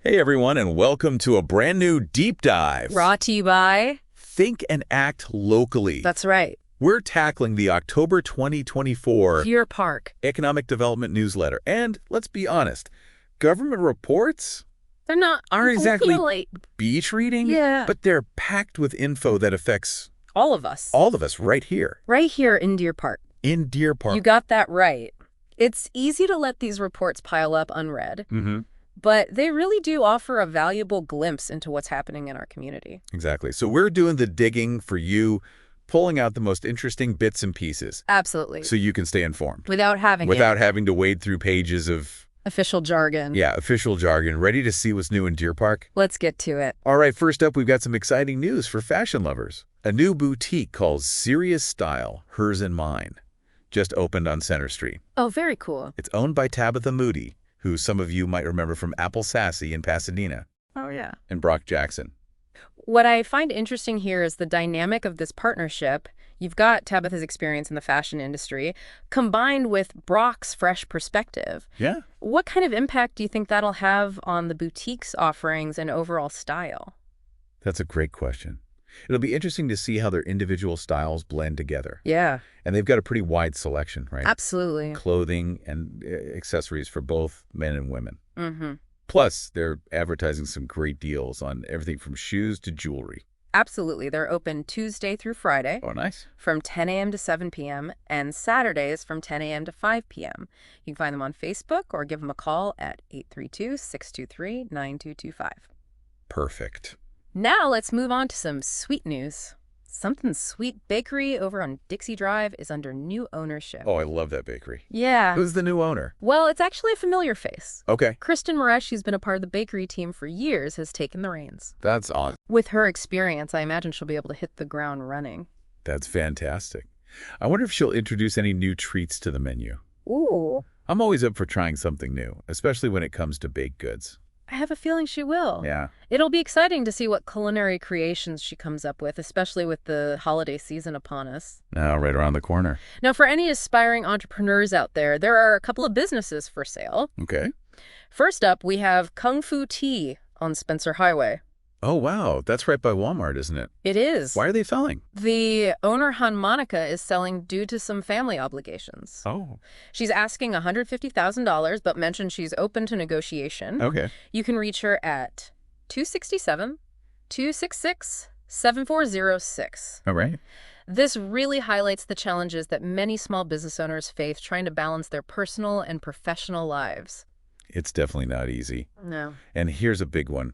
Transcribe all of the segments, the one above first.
Hey everyone, and welcome to a brand new deep dive. Brought to you by... Think and Act Locally. That's right. We're tackling the October 2024 Deer Park. Economic Development Newsletter. And let's be honest, government reports They're not... aren't exactly really... beach reading, Yeah. but they're packed with info that affects all of us. all of us right here Right here in Deer Park. in Deer Park. You got that right. It's easy to let these reports pile up unread, but they really do offer a valuable glimpse into what's happening in our community. Exactly. So we're doing the digging for you, pulling out the most interesting bits and pieces Absolutely. so you can stay informed. Without having Having to wade through pages of official jargon. official jargon. Ready to see what's new in Deer Park? Let's get to it. All right, first up, we've got some exciting news for fashion lovers. A new boutique called Serious Style, Hers and Mine, just opened on Center Street. Oh, very cool. It's owned by Tabitha Moody, who some of you might remember from Apple Sassy in Pasadena, Oh, yeah. and Brock Jackson. What I find interesting here is the dynamic of this partnership. You've got Tabitha's experience in the fashion industry, combined with Brock's fresh perspective. Yeah. What kind of impact do you think that'll have on the boutique's offerings and overall style? That's a great question. It'll be interesting to see how their individual styles blend together. Yeah, And they've got a pretty wide selection, right? absolutely. Clothing and accessories for both men and women. Mm-hmm. Plus, they're advertising some great deals on everything from shoes to jewelry. Absolutely. They're open Tuesday through Friday Oh, nice. from 10 a.m. to 7 p.m. and Saturdays from 10 a.m. to 5 p.m. You can find them on Facebook or give them a call at 832-623-9225. Perfect. Now let's move on to some sweet news. Something Sweet Bakery over on Dixie Drive is under new ownership. Oh, I love that bakery. Yeah. Who's the new owner? Well, it's actually a familiar face. Okay. Kristen Moresh, who's been a part of the bakery team for years, has taken the reins. That's awesome. With her experience, I imagine she'll be able to hit the ground running. That's fantastic. I wonder if she'll introduce any new treats to the menu. Ooh. I'm always up for trying something new, especially when it comes to baked goods. I have a feeling she will. Yeah. It'll be exciting to see what culinary creations she comes up with, especially with the holiday season upon us. Now, right around the corner. Now, for any aspiring entrepreneurs out there, there are a couple of businesses for sale. Okay. First up, we have Kung Fu Tea on Spencer Highway. Oh, wow. That's right by Walmart, isn't it? It is. Why are they selling? The owner, Han Monica, is selling due to some family obligations. Oh. She's asking $150,000, but mentioned she's open to negotiation. Okay. You can reach her at 267-266-7406. All right. This really highlights the challenges that many small business owners face trying to balance their personal and professional lives. It's definitely not easy. No. And here's a big one.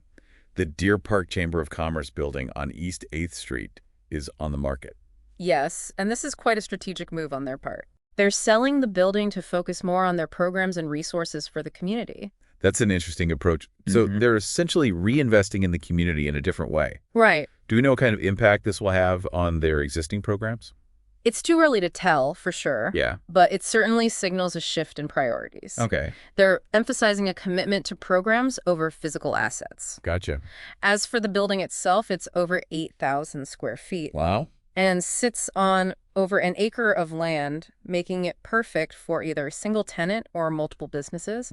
The Deer Park Chamber of Commerce building on East 8th Street is on the market. Yes, and this is quite a strategic move on their part. They're selling the building to focus more on their programs and resources for the community. That's an interesting approach. So they're essentially reinvesting in the community in a different way. Right. Do we know what kind of impact this will have on their existing programs? It's too early to tell, for sure. Yeah. But it certainly signals a shift in priorities. Okay. They're emphasizing a commitment to programs over physical assets. Gotcha. As for the building itself, it's over 8,000 square feet Wow. and sits on over an acre of land, making it perfect for either a single tenant or multiple businesses.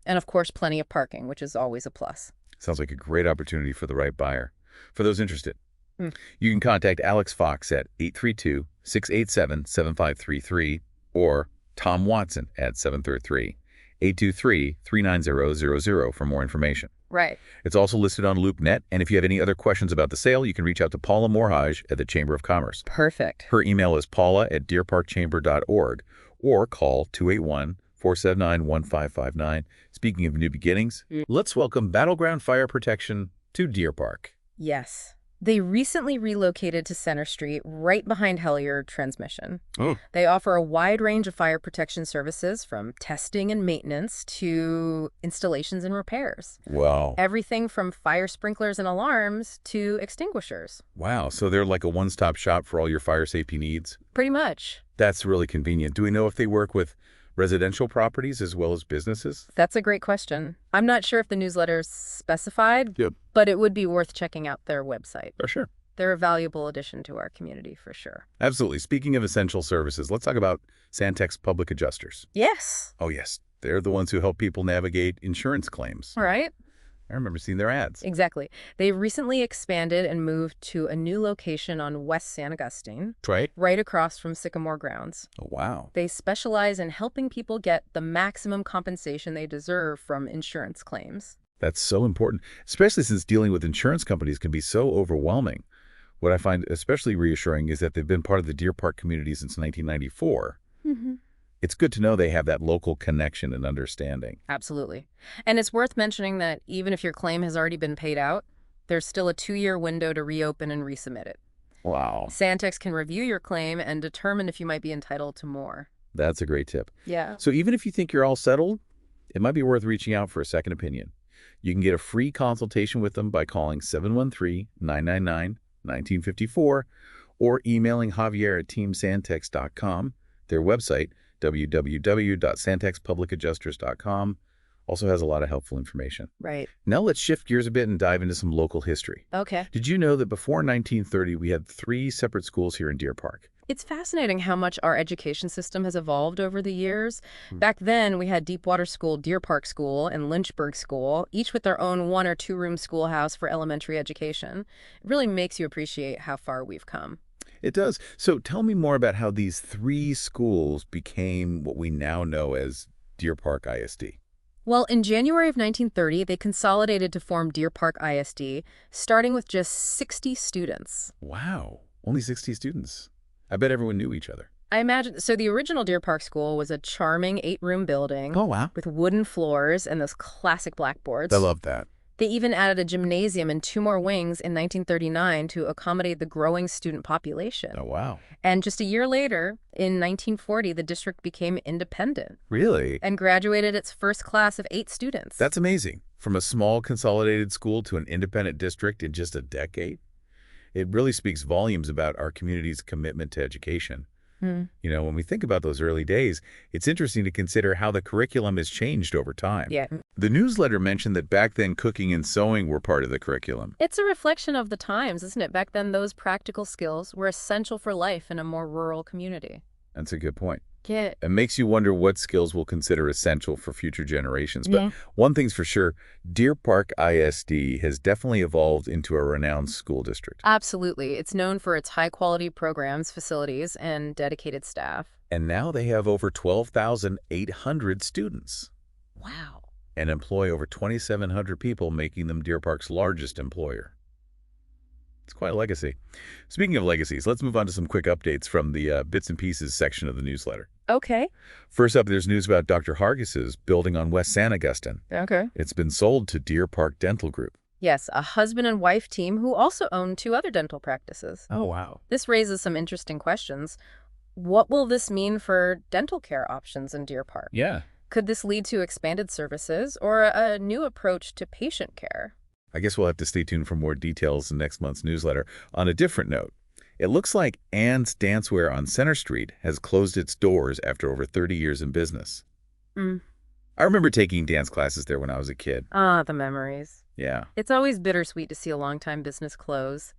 And of course, plenty of parking, which is always a plus. Sounds like a great opportunity for the right buyer. For those interested, you can contact Alex Fox at 832-687-7533 or Tom Watson at 733-823-39000 for more information. Right. It's also listed on LoopNet, and if you have any other questions about the sale, you can reach out to Paula Morhaj at the Chamber of Commerce. Perfect. Her email is paula@deerparkchamber.org or call 281-479-1559. Speaking of new beginnings, let's welcome Battleground Fire Protection to Deer Park. Yes. They recently relocated to Center Street, right behind Hellier Transmission. Oh. They offer a wide range of fire protection services, from testing and maintenance to installations and repairs. Wow. Everything from fire sprinklers and alarms to extinguishers. Wow. So they're like a one-stop shop for all your fire safety needs. Pretty much. That's really convenient. Do we know if they work with residential properties as well as businesses? That's a great question. I'm not sure if the newsletter's specified, but it would be worth checking out their website. For sure. They're a valuable addition to our community, for sure. Absolutely. Speaking of essential services, let's talk about Santex Public Adjusters. Yes. Oh, yes. They're the ones who help people navigate insurance claims. All right. I remember seeing their ads. Exactly. They recently expanded and moved to a new location on West San Augustine, Right? right across from Sycamore Grounds. Oh, wow. They specialize in helping people get the maximum compensation they deserve from insurance claims. That's so important, especially since dealing with insurance companies can be so overwhelming. What I find especially reassuring is that they've been part of the Deer Park community since 1994. It's good to know they have that local connection and understanding. Absolutely. And it's worth mentioning that even if your claim has already been paid out, there's still a 2-year window to reopen and resubmit it. Wow. Santex can review your claim and determine if you might be entitled to more. That's a great tip. Yeah. So even if you think you're all settled, it might be worth reaching out for a second opinion. You can get a free consultation with them by calling 713-999-1954 or emailing Javier at teamsantex.com. Their website, www.santexpublicadjusters.com, also has a lot of helpful information. Right. Now let's shift gears a bit and dive into some local history. Okay. Did you know that before 1930, we had 3 separate schools here in Deer Park? It's fascinating how much our education system has evolved over the years. Back then, we had Deepwater School, Deer Park School, and Lynchburg School, each with their own 1- or 2-room schoolhouse for elementary education. It really makes you appreciate how far we've come. It does. So tell me more about how these 3 schools became what we now know as Deer Park ISD. Well, in January of 1930, they consolidated to form Deer Park ISD, starting with just 60 students. Wow. Only 60 students. I bet everyone knew each other. I imagine, so the original Deer Park School was a charming 8-room building. Oh, wow. With wooden floors and those classic blackboards. I love that. They even added a gymnasium and 2 more wings in 1939 to accommodate the growing student population. Oh, wow. And just a year later, in 1940, the district became independent Really? and graduated its first class of 8 students. That's amazing. From a small consolidated school to an independent district in just a decade. It really speaks volumes about our community's commitment to education. You know, when we think about those early days, it's interesting to consider how the curriculum has changed over time. Yeah. The newsletter mentioned that back then cooking and sewing were part of the curriculum. It's a reflection of the times, isn't it? Back then, those practical skills were essential for life in a more rural community. That's a good point. Yeah. It makes you wonder what skills we'll consider essential for future generations. But one thing's for sure, Deer Park ISD has definitely evolved into a renowned school district. Absolutely. It's known for its high-quality programs, facilities, and dedicated staff. And now they have over 12,800 students Wow. and employ over 2,700 people, making them Deer Park's largest employer. It's quite a legacy. Speaking of legacies, let's move on to some quick updates from the Bits and Pieces section of the newsletter. Okay. First up, there's news about Dr. Hargis's building on West San Augustine. Okay. It's been sold to Deer Park Dental Group. Yes, a husband and wife team who also own 2 other dental practices. Oh, wow. This raises some interesting questions. What will this mean for dental care options in Deer Park? Yeah. Could this lead to expanded services or a new approach to patient care? I guess we'll have to stay tuned for more details in next month's newsletter. On a different note, it looks like Ann's Dancewear on Center Street has closed its doors after over 30 years in business. I remember taking dance classes there when I was a kid. Ah, the memories. Yeah. It's always bittersweet to see a longtime business close,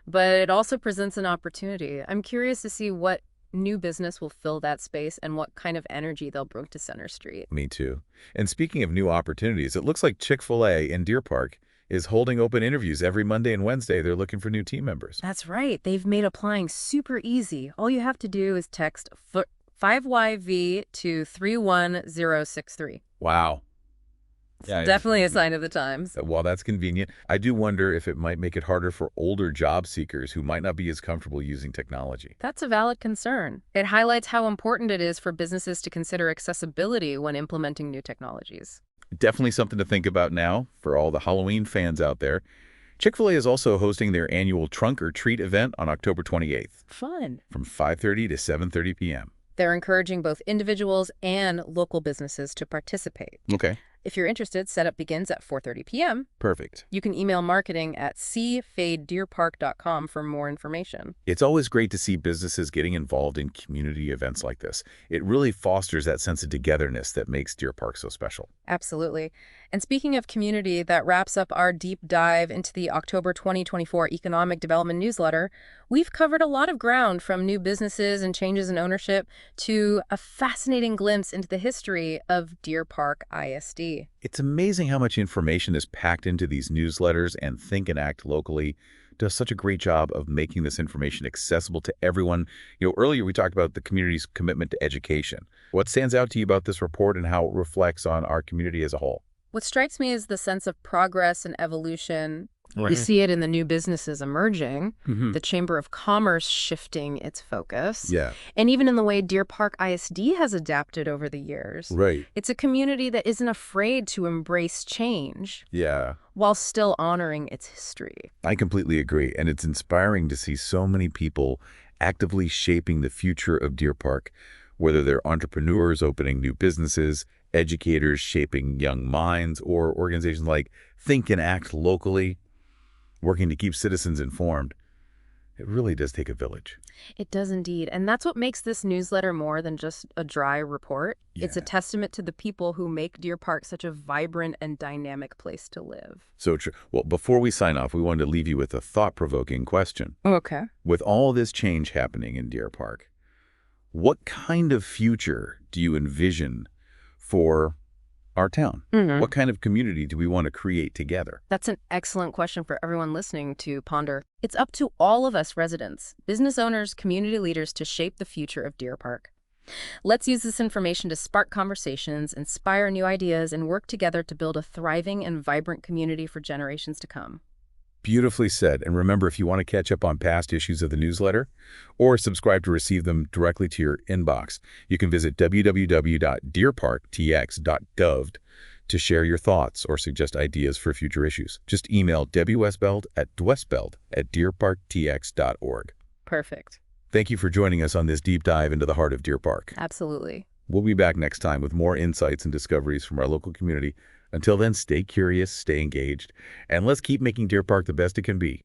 but it also presents an opportunity. I'm curious to see what new business will fill that space and what kind of energy they'll bring to Center Street. Me too. And speaking of new opportunities, it looks like Chick-fil-A in Deer Park is holding open interviews every Monday and Wednesday. They're looking for new team members. That's right. They've made applying super easy. All you have to do is text 5YV to 31063. Wow. Yeah, definitely a sign of the times. While that's convenient, I do wonder if it might make it harder for older job seekers who might not be as comfortable using technology. That's a valid concern. It highlights how important it is for businesses to consider accessibility when implementing new technologies. Definitely something to think about now for all the Halloween fans out there. Chick-fil-A is also hosting their annual Trunk or Treat event on October 28th. Fun. From 5:30 to 7:30 p.m. They're encouraging both individuals and local businesses to participate. Okay. If you're interested, setup begins at 4:30 p.m. Perfect. You can email marketing at cfadedeerpark.com for more information. It's always great to see businesses getting involved in community events like this. It really fosters that sense of togetherness that makes Deer Park so special. Absolutely. And speaking of community, that wraps up our deep dive into the October 2024 Economic Development Newsletter. We've covered a lot of ground, from new businesses and changes in ownership to a fascinating glimpse into the history of Deer Park ISD. It's amazing how much information is packed into these newsletters, and Think and Act Locally does such a great job of making this information accessible to everyone. Earlier we talked about the community's commitment to education. What stands out to you about this report and how it reflects on our community as a whole? What strikes me is the sense of progress and evolution. Right. We see it in the new businesses emerging, Mm-hmm. the Chamber of Commerce shifting its focus, Yeah, and even in the way Deer Park ISD has adapted over the years. right. It's a community that isn't afraid to embrace change Yeah, while still honoring its history. I completely agree. And it's inspiring to see so many people actively shaping the future of Deer Park, whether they're entrepreneurs opening new businesses, educators shaping young minds, or organizations like Think and Act Locally, working to keep citizens informed. It really does take a village. It does indeed. And that's what makes this newsletter more than just a dry report. It's a Yeah. testament to the people who make Deer Park such a vibrant and dynamic place to live. So true. Well, before we sign off, we wanted to leave you with a thought-provoking question. Okay. With all this change happening in Deer Park, what kind of future do you envision for our town? What kind of community do we want to create together? That's an excellent question for everyone listening to ponder. It's up to all of us residents, business owners, community leaders to shape the future of Deer Park. Let's use this information to spark conversations, inspire new ideas, and work together to build a thriving and vibrant community for generations to come. Beautifully said. And remember, if you want to catch up on past issues of the newsletter or subscribe to receive them directly to your inbox, you can visit www.deerparktx.gov to share your thoughts or suggest ideas for future issues. Just email Debbie Westbeld at dwestbeld@deerparktx.org. Perfect. Thank you for joining us on this deep dive into the heart of Deer Park. Absolutely. We'll be back next time with more insights and discoveries from our local community. Until then, stay curious, stay engaged, and let's keep making Deer Park the best it can be.